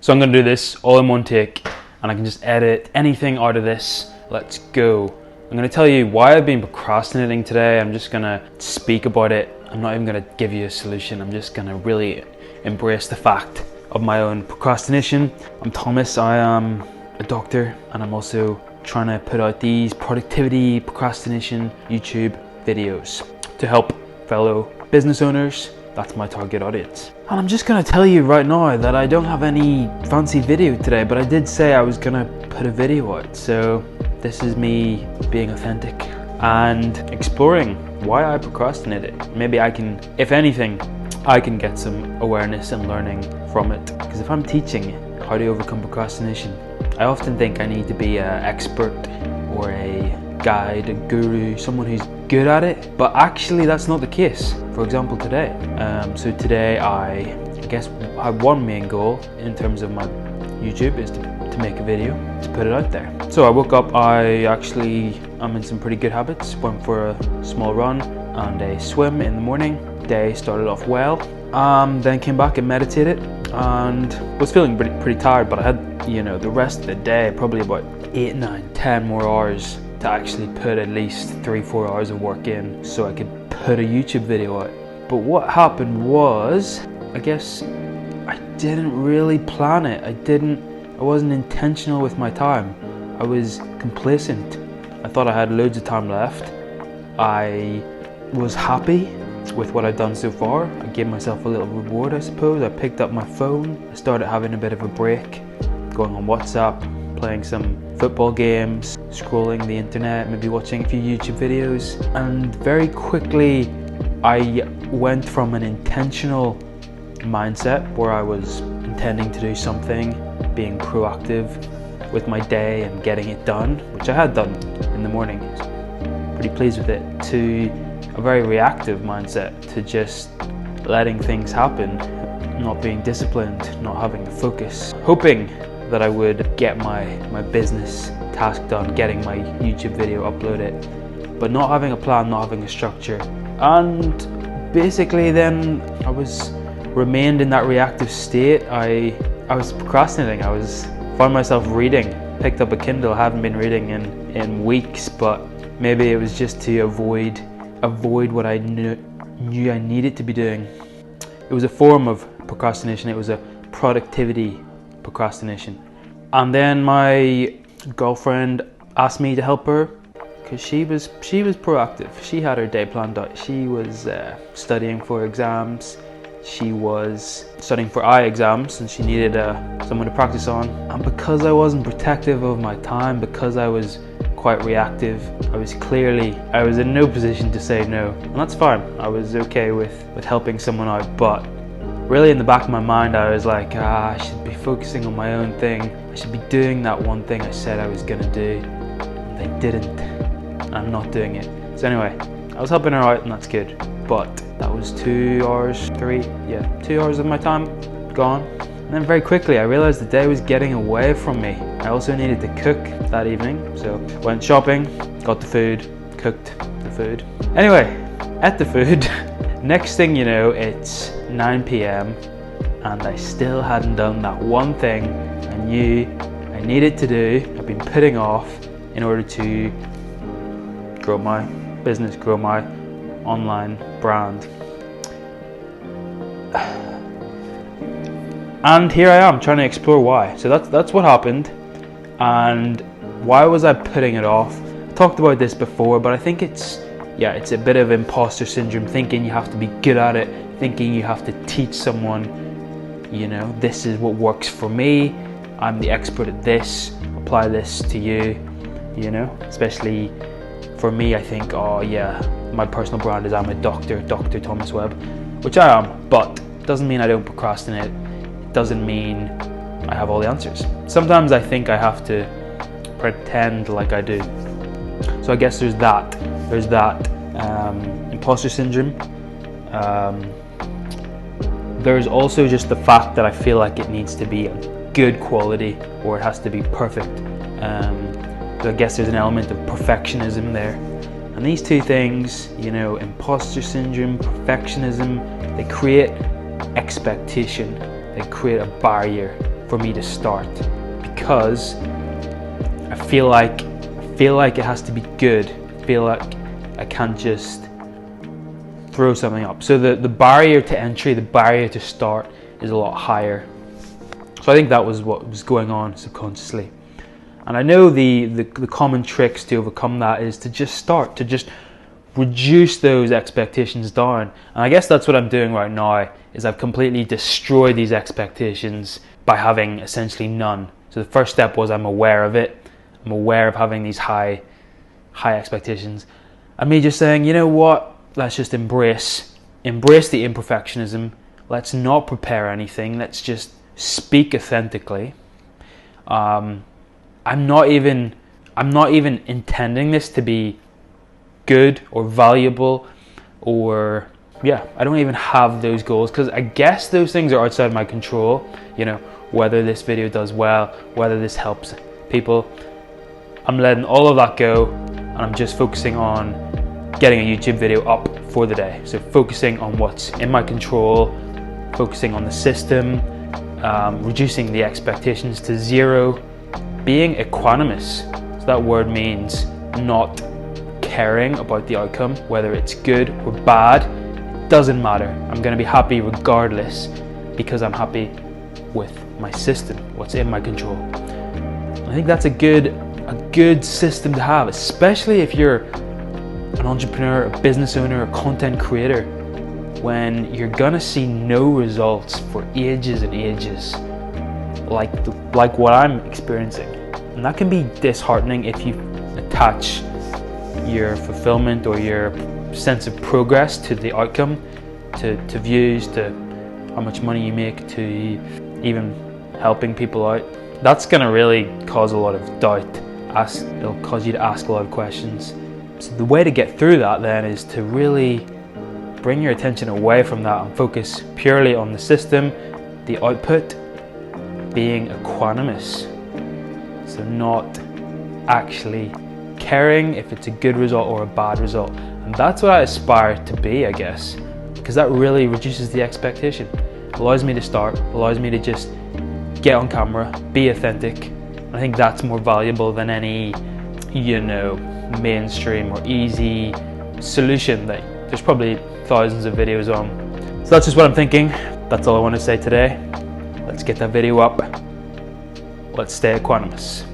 So I'm gonna do this all in one take, and I can just edit anything out of this. Let's go. I'm gonna tell you why I've been procrastinating today. I'm just gonna speak about it. I'm not even gonna give you a solution. I'm just gonna really embrace the fact of my own procrastination. I'm Thomas, I am a doctor, and I'm also trying to put out these productivity procrastination YouTube videos to help fellow business owners. That's my target audience. And I'm just gonna tell you right now that I don't have any fancy video today, but I did say I was gonna put a video out. So this is me being authentic and exploring why I procrastinated. Maybe I can, if anything, I can get some awareness and learning from it. Because if I'm teaching how to overcome procrastination, I often think I need to be an expert or a guide, a guru, someone who's good at it, but actually that's not the case. For example, today. So today I guess I have one main goal in terms of my YouTube is to make a video, to put it out there. So I woke up, I'm in some pretty good habits. Went for a small run and a swim in the morning. Day started off well. Then came back and meditated and was feeling pretty tired, but I had, the rest of the day, probably about 8, 9, 10 more hours to actually put at least 3-4 hours of work in so I could put a YouTube video out. But what happened was, I guess I didn't really plan it. I wasn't intentional with my time. I was complacent. I thought I had loads of time left. I was happy with what I'd done so far. I gave myself a little reward, I suppose. I picked up my phone. I started having a bit of a break, going on WhatsApp, playing some football games, scrolling the internet, maybe watching a few YouTube videos. And very quickly, I went from an intentional mindset where I was intending to do something, being proactive with my day and getting it done, which I had done in the morning. Pretty pleased with it, to a very reactive mindset, to just letting things happen, not being disciplined, not having the focus, hoping that I would get my business task done, getting my YouTube video uploaded, but not having a plan, not having a structure. And basically then I remained in that reactive state. I was procrastinating. Found myself reading, picked up a Kindle. I haven't been reading in weeks, but maybe it was just to avoid what I knew I needed to be doing. It was a form of procrastination. It was a productivity procrastination. And then my girlfriend asked me to help her because she was proactive. She had her day planned out. She was studying for exams. She was studying for eye exams and she needed someone to practice on. And because I wasn't protective of my time, because I was quite reactive, I was in no position to say no. And that's fine. I was okay with helping someone out, but really in the back of my mind I was like, I should be focusing on my own thing. I should be doing that one thing I said I was gonna do. And I didn't. And I'm not doing it. So anyway, I was helping her out and that's good. But that was 2 hours of my time gone. And then very quickly I realized the day was getting away from me. I also needed to cook that evening. So went shopping, got the food, cooked the food. Anyway, ate the food. Next thing you know, it's 9 p.m. and I still hadn't done that one thing I knew I needed to do. I've been putting off in order to grow my business, grow my online brand. And here I am trying to explore why. So that's what happened. And why was I putting it off? I talked about this before, but I think it's a bit of imposter syndrome, thinking you have to be good at it, thinking you have to teach someone, this is what works for me, I'm the expert at this, apply this to you, especially for me. I think, my personal brand is I'm a Dr. Thomas Webb, which I am, but it doesn't mean I don't procrastinate. It doesn't mean I have all the answers. Sometimes I think I have to pretend like I do. So I guess there's that imposter syndrome. There's also just the fact that I feel like it needs to be a good quality, or it has to be perfect. So I guess there's an element of perfectionism there. And these two things, imposter syndrome, perfectionism, they create expectation. They create a barrier for me to start, because I feel like it has to be good. I feel like I can't just throw something up. So the barrier to entry, the barrier to start is a lot higher. So I think that was what was going on subconsciously. And I know the common tricks to overcome that is to just start, to just reduce those expectations down. And I guess that's what I'm doing right now, is I've completely destroyed these expectations by having essentially none. So the first step was I'm aware of it. I'm aware of having these high expectations. And me just saying, you know what, let's just embrace the imperfectionism. Let's not prepare anything. Let's just speak authentically. I'm not even intending this to be good or valuable, or I don't even have those goals, because I guess those things are outside my control. Whether this video does well, whether this helps people, I'm letting all of that go, and I'm just focusing on getting a YouTube video up for the day. So focusing on what's in my control, focusing on the system, reducing the expectations to zero, being equanimous. So that word means not caring about the outcome, whether it's good or bad. It doesn't matter. I'm going to be happy regardless, because I'm happy with my system, what's in my control. I think that's a good system to have, especially if you're an entrepreneur, a business owner, a content creator, when you're gonna see no results for ages and ages, like what I'm experiencing. And that can be disheartening if you attach your fulfillment or your sense of progress to the outcome, to views, to how much money you make, to even helping people out. That's gonna really cause a lot of doubt. It'll cause you to ask a lot of questions. So the way to get through that then is to really bring your attention away from that and focus purely on the system, the output, being equanimous. So not actually caring if it's a good result or a bad result. And that's what I aspire to be, I guess, because that really reduces the expectation. Allows me to start, allows me to just get on camera, be authentic. I think that's more valuable than any, mainstream or easy solution that there's probably thousands of videos on. So that's just what I'm thinking. That's all I want to say today. Let's get that video up. Let's stay equanimous.